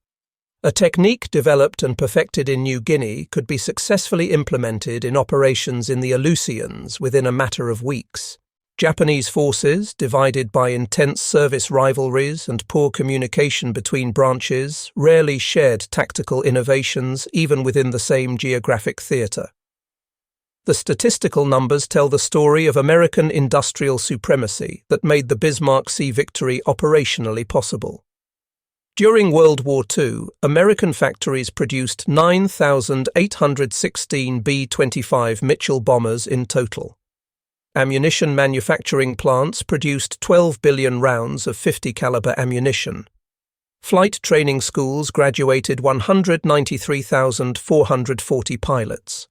A technique developed and perfected in New Guinea could be successfully implemented in operations in the Aleutians within a matter of weeks. Japanese forces, divided by intense service rivalries and poor communication between branches, rarely shared tactical innovations even within the same geographic theater. The statistical numbers tell the story of American industrial supremacy that made the Bismarck Sea victory operationally possible. During World War II, American factories produced 9,816 B-25 Mitchell bombers in total. Ammunition manufacturing plants produced 12 billion rounds of 50 caliber ammunition. Flight training schools graduated 193,440 pilots.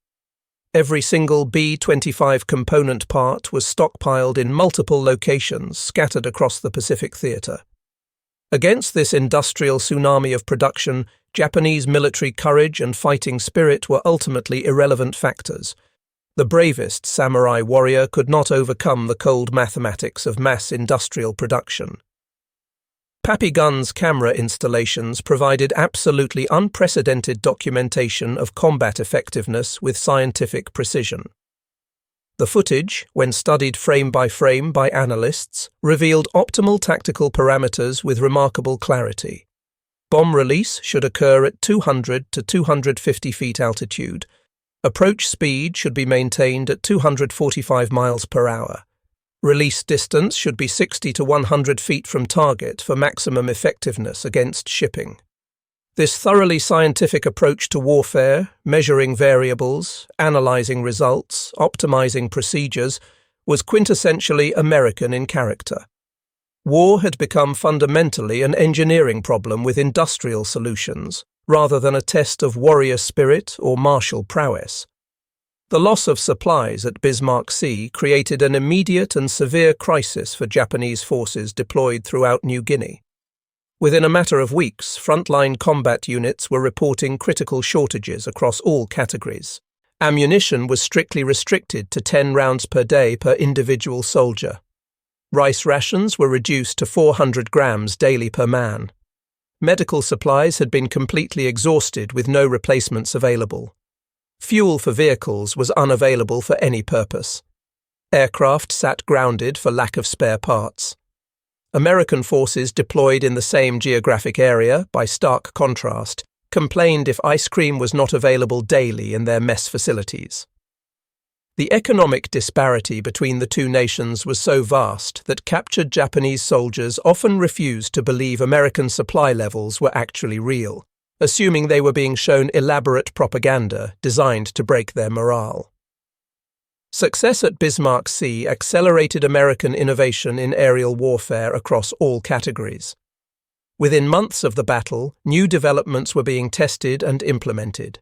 Every single B-25 component part was stockpiled in multiple locations scattered across the Pacific Theater. Against this industrial tsunami of production, Japanese military courage and fighting spirit were ultimately irrelevant factors. The bravest samurai warrior could not overcome the cold mathematics of mass industrial production. Pappy Gunn's camera installations provided absolutely unprecedented documentation of combat effectiveness with scientific precision. The footage, when studied frame by analysts, revealed optimal tactical parameters with remarkable clarity. Bomb release should occur at 200 to 250 feet altitude. Approach speed should be maintained at 245 miles per hour. Release distance should be 60 to 100 feet from target for maximum effectiveness against shipping. This thoroughly scientific approach to warfare, measuring variables, analyzing results, optimizing procedures, was quintessentially American in character. War had become fundamentally an engineering problem with industrial solutions, rather than a test of warrior spirit or martial prowess. The loss of supplies at Bismarck Sea created an immediate and severe crisis for Japanese forces deployed throughout New Guinea. Within a matter of weeks, frontline combat units were reporting critical shortages across all categories. Ammunition was strictly restricted to 10 rounds per day per individual soldier. Rice rations were reduced to 400 grams daily per man. Medical supplies had been completely exhausted with no replacements available. Fuel for vehicles was unavailable for any purpose. Aircraft sat grounded for lack of spare parts. American forces deployed in the same geographic area, by stark contrast, complained if ice cream was not available daily in their mess facilities. The economic disparity between the two nations was so vast that captured Japanese soldiers often refused to believe American supply levels were actually real, assuming they were being shown elaborate propaganda designed to break their morale. Success at Bismarck Sea accelerated American innovation in aerial warfare across all categories. Within months of the battle, new developments were being tested and implemented.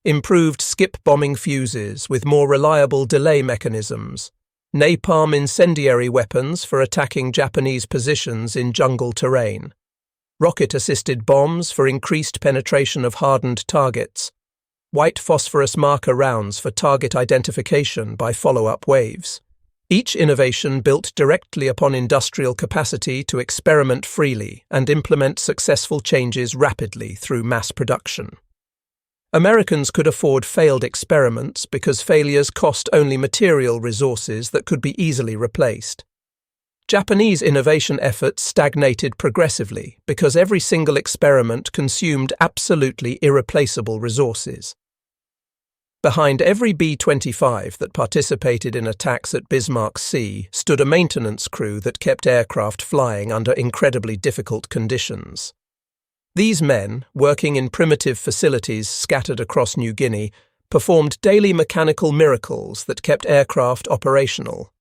Improved skip bombing fuses with more reliable delay mechanisms, napalm incendiary weapons for attacking Japanese positions in jungle terrain, rocket-assisted bombs for increased penetration of hardened targets, white phosphorus marker rounds for target identification by follow-up waves. Each innovation built directly upon industrial capacity to experiment freely and implement successful changes rapidly through mass production. Americans could afford failed experiments because failures cost only material resources that could be easily replaced. Japanese innovation efforts stagnated progressively because every single experiment consumed absolutely irreplaceable resources. Behind every B-25 that participated in attacks at Bismarck Sea stood a maintenance crew that kept aircraft flying under incredibly difficult conditions. These men, working in primitive facilities scattered across New Guinea, performed daily mechanical miracles that kept aircraft operational.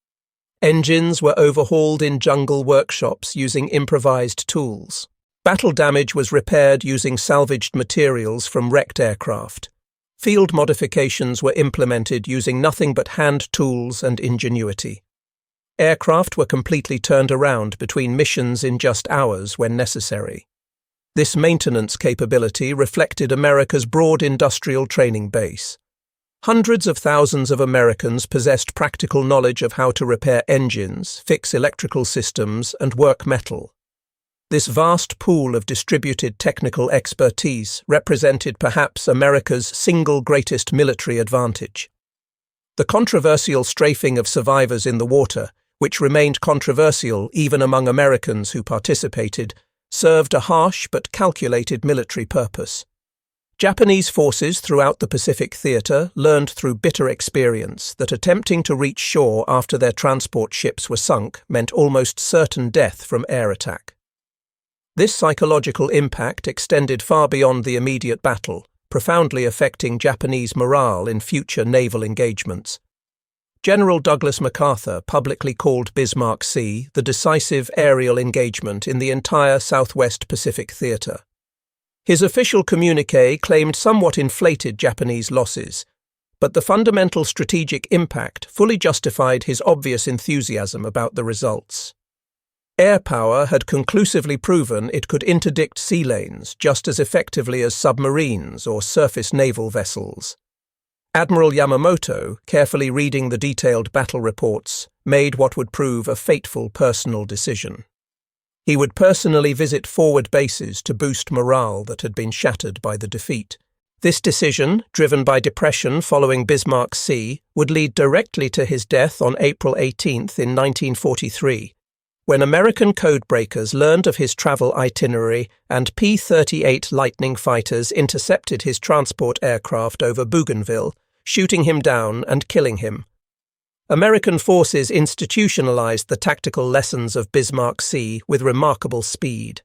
Engines were overhauled in jungle workshops using improvised tools. Battle damage was repaired using salvaged materials from wrecked aircraft. Field modifications were implemented using nothing but hand tools and ingenuity. Aircraft were completely turned around between missions in just hours when necessary. This maintenance capability reflected America's broad industrial training base. Hundreds of thousands of Americans possessed practical knowledge of how to repair engines, fix electrical systems, and work metal. This vast pool of distributed technical expertise represented perhaps America's single greatest military advantage. The controversial strafing of survivors in the water, which remained controversial even among Americans who participated, served a harsh but calculated military purpose. Japanese forces throughout the Pacific Theater learned through bitter experience that attempting to reach shore after their transport ships were sunk meant almost certain death from air attack. This psychological impact extended far beyond the immediate battle, profoundly affecting Japanese morale in future naval engagements. General Douglas MacArthur publicly called Bismarck Sea the decisive aerial engagement in the entire Southwest Pacific Theater. His official communiqué claimed somewhat inflated Japanese losses, but the fundamental strategic impact fully justified his obvious enthusiasm about the results. Air power had conclusively proven it could interdict sea lanes just as effectively as submarines or surface naval vessels. Admiral Yamamoto, carefully reading the detailed battle reports, made what would prove a fateful personal decision. He would personally visit forward bases to boost morale that had been shattered by the defeat. This decision, driven by depression following Bismarck Sea, would lead directly to his death on April 18th in 1943. When American codebreakers learned of his travel itinerary and P-38 Lightning fighters intercepted his transport aircraft over Bougainville, shooting him down and killing him. American forces institutionalized the tactical lessons of Bismarck Sea with remarkable speed.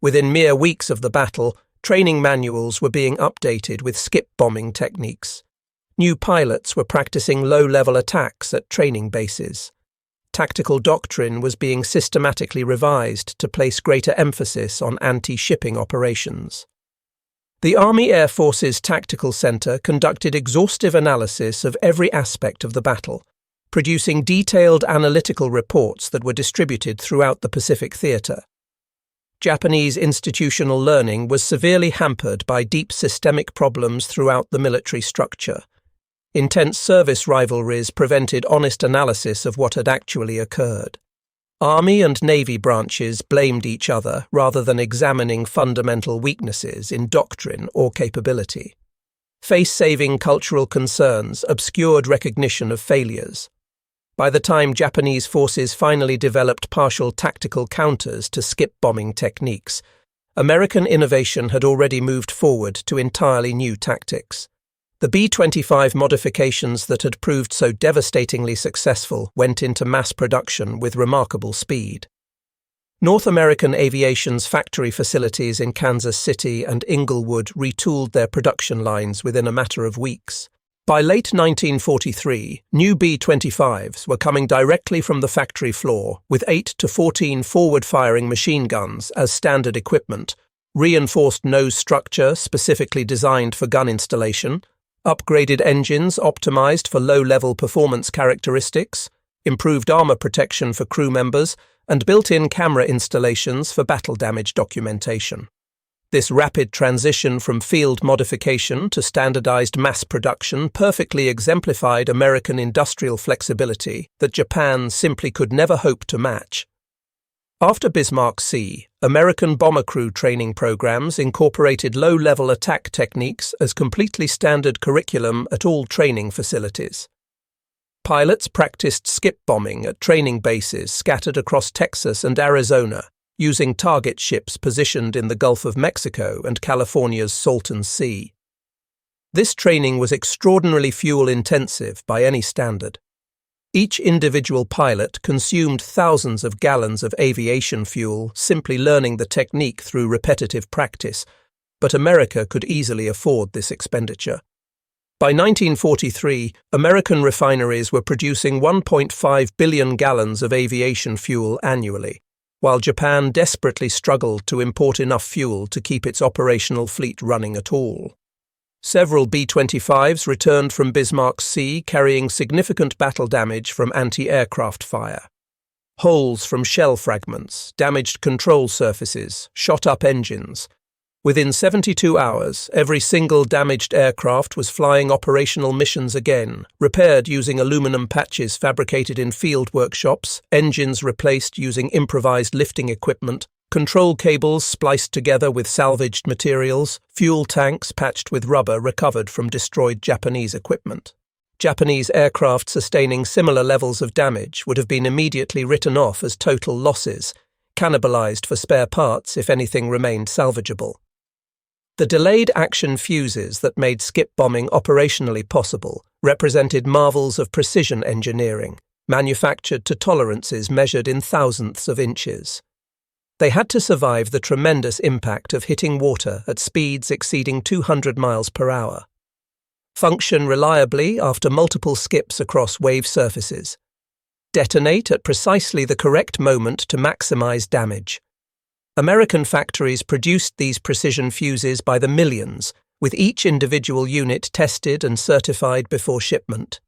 Within mere weeks of the battle, training manuals were being updated with skip bombing techniques. New pilots were practicing low-level attacks at training bases. Tactical doctrine was being systematically revised to place greater emphasis on anti-shipping operations. The Army Air Force's Tactical Center conducted exhaustive analysis of every aspect of the battle, producing detailed analytical reports that were distributed throughout the Pacific Theater. Japanese institutional learning was severely hampered by deep systemic problems throughout the military structure. Intense service rivalries prevented honest analysis of what had actually occurred. Army and Navy branches blamed each other rather than examining fundamental weaknesses in doctrine or capability. Face-saving cultural concerns obscured recognition of failures. By the time Japanese forces finally developed partial tactical counters to skip bombing techniques, American innovation had already moved forward to entirely new tactics. The B-25 modifications that had proved so devastatingly successful went into mass production with remarkable speed. North American Aviation's factory facilities in Kansas City and Inglewood retooled their production lines within a matter of weeks. By late 1943, new B-25s were coming directly from the factory floor with 8 to 14 forward-firing machine guns as standard equipment, reinforced nose structure specifically designed for gun installation, upgraded engines optimized for low-level performance characteristics, improved armor protection for crew members, and built-in camera installations for battle damage documentation. This rapid transition from field modification to standardized mass production perfectly exemplified American industrial flexibility that Japan simply could never hope to match. After Bismarck Sea, American bomber crew training programs incorporated low-level attack techniques as completely standard curriculum at all training facilities. Pilots practiced skip bombing at training bases scattered across Texas and Arizona, using target ships positioned in the Gulf of Mexico and California's Salton Sea. This training was extraordinarily fuel-intensive by any standard. Each individual pilot consumed thousands of gallons of aviation fuel simply learning the technique through repetitive practice, but America could easily afford this expenditure. By 1943, American refineries were producing 1.5 billion gallons of aviation fuel annually, while Japan desperately struggled to import enough fuel to keep its operational fleet running at all. Several B-25s returned from Bismarck Sea carrying significant battle damage from anti-aircraft fire. Holes from shell fragments, damaged control surfaces, shot up engines. Within 72 hours, every single damaged aircraft was flying operational missions again, repaired using aluminum patches fabricated in field workshops, engines replaced using improvised lifting equipment, control cables spliced together with salvaged materials, fuel tanks patched with rubber recovered from destroyed Japanese equipment. Japanese aircraft sustaining similar levels of damage would have been immediately written off as total losses, cannibalized for spare parts if anything remained salvageable. The delayed action fuses that made skip bombing operationally possible represented marvels of precision engineering, manufactured to tolerances measured in thousandths of inches. They had to survive the tremendous impact of hitting water at speeds exceeding 200 miles per hour. Function reliably after multiple skips across wave surfaces. Detonate at precisely the correct moment to maximize damage. American factories produced these precision fuses by the millions, with each individual unit tested and certified before shipment.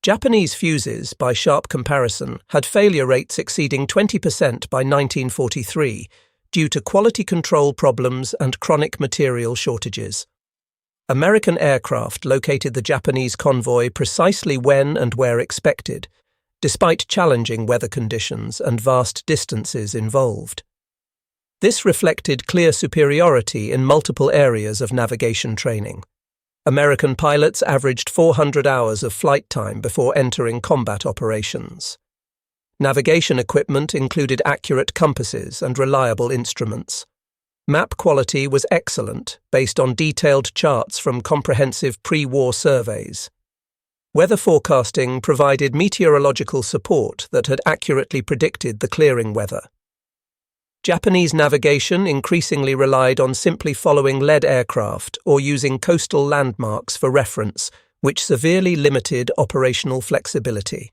Japanese fuses, by sharp comparison, had failure rates exceeding 20% by 1943 due to quality control problems and chronic material shortages. American aircraft located the Japanese convoy precisely when and where expected, despite challenging weather conditions and vast distances involved. This reflected clear superiority in multiple areas of navigation training. American pilots averaged 400 hours of flight time before entering combat operations. Navigation equipment included accurate compasses and reliable instruments. Map quality was excellent, based on detailed charts from comprehensive pre-war surveys. Weather forecasting provided meteorological support that had accurately predicted the clearing weather. Japanese navigation increasingly relied on simply following lead aircraft or using coastal landmarks for reference, which severely limited operational flexibility.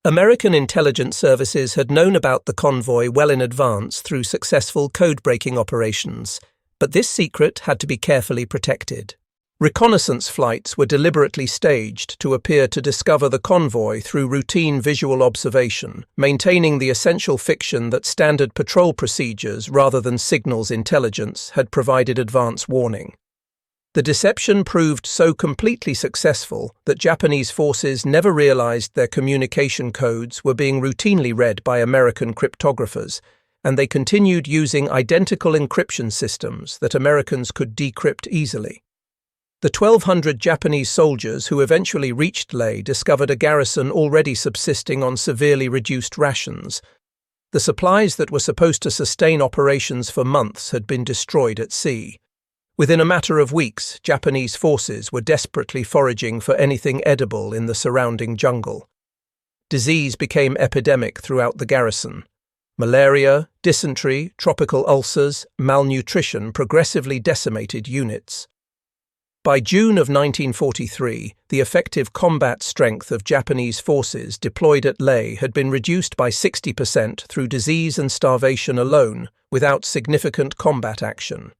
American intelligence services had known about the convoy well in advance through successful code-breaking operations, but this secret had to be carefully protected. Reconnaissance flights were deliberately staged to appear to discover the convoy through routine visual observation, maintaining the essential fiction that standard patrol procedures rather than signals intelligence had provided advance warning. The deception proved so completely successful that Japanese forces never realized their communication codes were being routinely read by American cryptographers, and they continued using identical encryption systems that Americans could decrypt easily. The 1,200 Japanese soldiers who eventually reached Leh discovered a garrison already subsisting on severely reduced rations. The supplies that were supposed to sustain operations for months had been destroyed at sea. Within a matter of weeks, Japanese forces were desperately foraging for anything edible in the surrounding jungle. Disease became epidemic throughout the garrison. Malaria, dysentery, tropical ulcers, malnutrition progressively decimated units. By June of 1943, the effective combat strength of Japanese forces deployed at Leh had been reduced by 60% through disease and starvation alone, without significant combat action.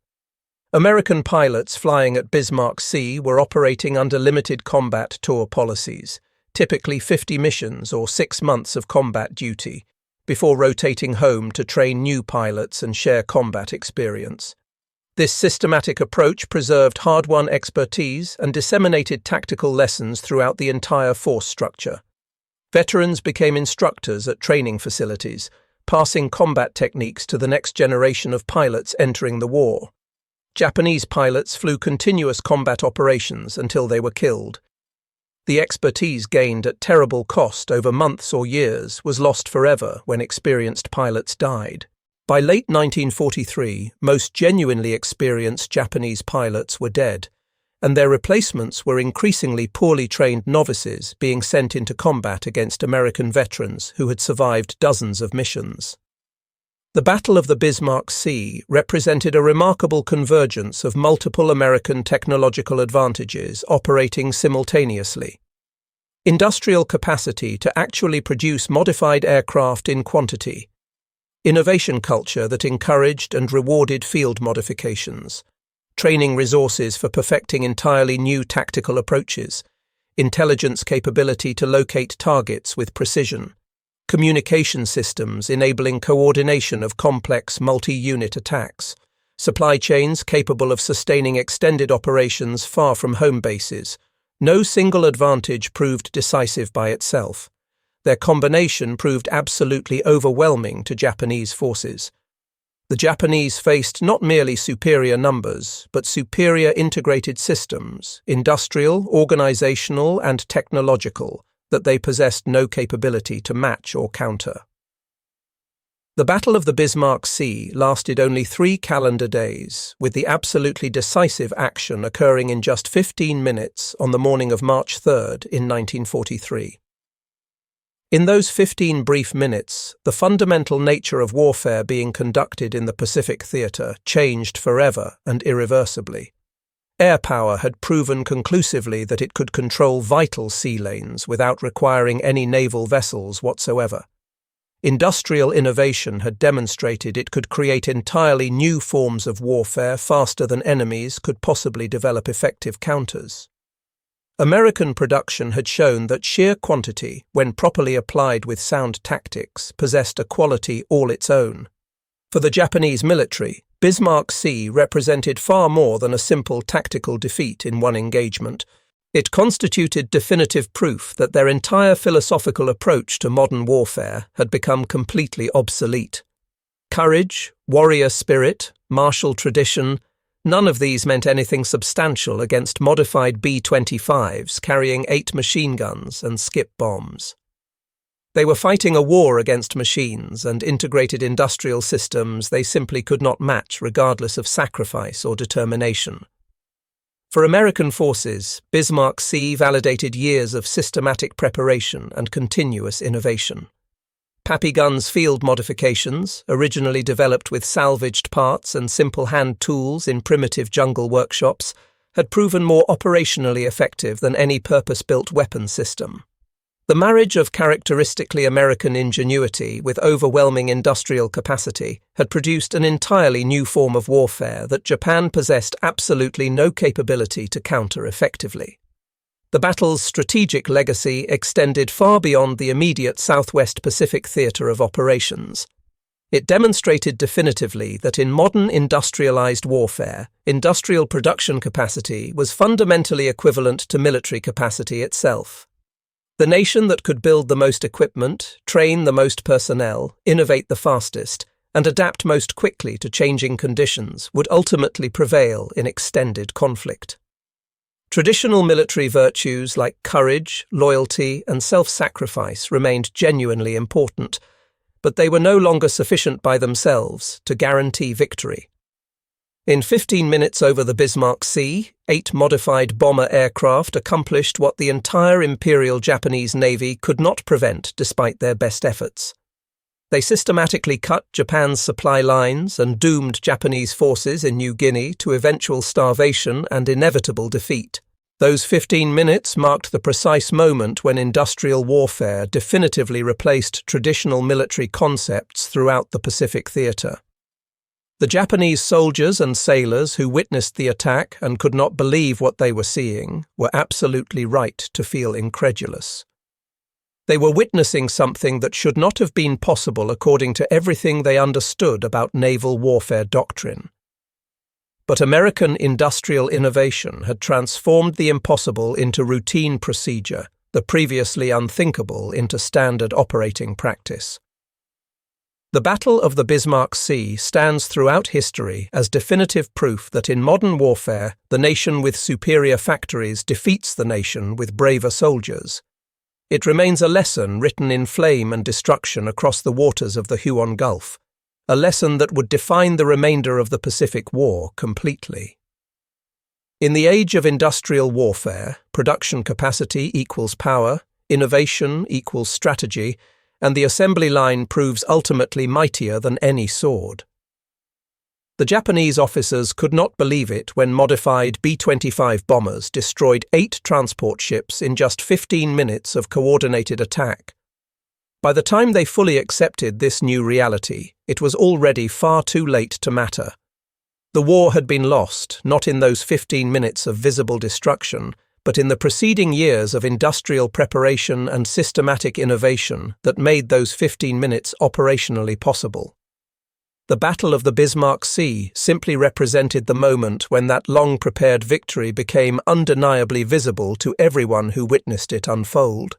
American pilots flying at Bismarck Sea were operating under limited combat tour policies, typically 50 missions or 6 months of combat duty, before rotating home to train new pilots and share combat experience. This systematic approach preserved hard-won expertise and disseminated tactical lessons throughout the entire force structure. Veterans became instructors at training facilities, passing combat techniques to the next generation of pilots entering the war. Japanese pilots flew continuous combat operations until they were killed. The expertise gained at terrible cost over months or years was lost forever when experienced pilots died. By late 1943, most genuinely experienced Japanese pilots were dead, and their replacements were increasingly poorly trained novices being sent into combat against American veterans who had survived dozens of missions. The Battle of the Bismarck Sea represented a remarkable convergence of multiple American technological advantages operating simultaneously. Industrial capacity to actually produce modified aircraft in quantity, innovation culture that encouraged and rewarded field modifications, training resources for perfecting entirely new tactical approaches, intelligence capability to locate targets with precision, communication systems enabling coordination of complex multi-unit attacks, supply chains capable of sustaining extended operations far from home bases. No single advantage proved decisive by itself. Their combination proved absolutely overwhelming to Japanese forces. The Japanese faced not merely superior numbers, but superior integrated systems, industrial, organizational, and technological, that they possessed no capability to match or counter. The Battle of the Bismarck Sea lasted only 3 calendar days, with the absolutely decisive action occurring in just 15 minutes on the morning of March 3rd in 1943. In those 15 brief minutes, the fundamental nature of warfare being conducted in the Pacific Theatre changed forever and irreversibly. Air power had proven conclusively that it could control vital sea lanes without requiring any naval vessels whatsoever. Industrial innovation had demonstrated it could create entirely new forms of warfare faster than enemies could possibly develop effective counters. American production had shown that sheer quantity, when properly applied with sound tactics, possessed a quality all its own. For the Japanese military, Bismarck Sea represented far more than a simple tactical defeat in one engagement. It constituted definitive proof that their entire philosophical approach to modern warfare had become completely obsolete. Courage, warrior spirit, martial tradition, none of these meant anything substantial against modified B-25s carrying 8 machine guns and skip bombs. They were fighting a war against machines and integrated industrial systems they simply could not match regardless of sacrifice or determination. For American forces, Bismarck Sea validated years of systematic preparation and continuous innovation. Pappy Guns field modifications, originally developed with salvaged parts and simple hand tools in primitive jungle workshops, had proven more operationally effective than any purpose-built weapon system. The marriage of characteristically American ingenuity with overwhelming industrial capacity had produced an entirely new form of warfare that Japan possessed absolutely no capability to counter effectively. The battle's strategic legacy extended far beyond the immediate Southwest Pacific theater of operations. It demonstrated definitively that in modern industrialized warfare, industrial production capacity was fundamentally equivalent to military capacity itself. The nation that could build the most equipment, train the most personnel, innovate the fastest, and adapt most quickly to changing conditions would ultimately prevail in extended conflict. Traditional military virtues like courage, loyalty, and self-sacrifice remained genuinely important, but they were no longer sufficient by themselves to guarantee victory. In 15 minutes over the Bismarck Sea, 8 modified bomber aircraft accomplished what the entire Imperial Japanese Navy could not prevent despite their best efforts. They systematically cut Japan's supply lines and doomed Japanese forces in New Guinea to eventual starvation and inevitable defeat. Those 15 minutes marked the precise moment when industrial warfare definitively replaced traditional military concepts throughout the Pacific theater. The Japanese soldiers and sailors who witnessed the attack and could not believe what they were seeing were absolutely right to feel incredulous. They were witnessing something that should not have been possible according to everything they understood about naval warfare doctrine. But American industrial innovation had transformed the impossible into routine procedure, the previously unthinkable into standard operating practice. The Battle of the Bismarck Sea stands throughout history as definitive proof that in modern warfare, the nation with superior factories defeats the nation with braver soldiers. It remains a lesson written in flame and destruction across the waters of the Huon Gulf, a lesson that would define the remainder of the Pacific War completely. In the age of industrial warfare, production capacity equals power, innovation equals strategy, and the assembly line proves ultimately mightier than any sword. The Japanese officers could not believe it when modified B-25 bombers destroyed 8 transport ships in just 15 minutes of coordinated attack. By the time they fully accepted this new reality, it was already far too late to matter. The war had been lost, not in those 15 minutes of visible destruction, but in the preceding years of industrial preparation and systematic innovation that made those 15 minutes operationally possible. The Battle of the Bismarck Sea simply represented the moment when that long-prepared victory became undeniably visible to everyone who witnessed it unfold.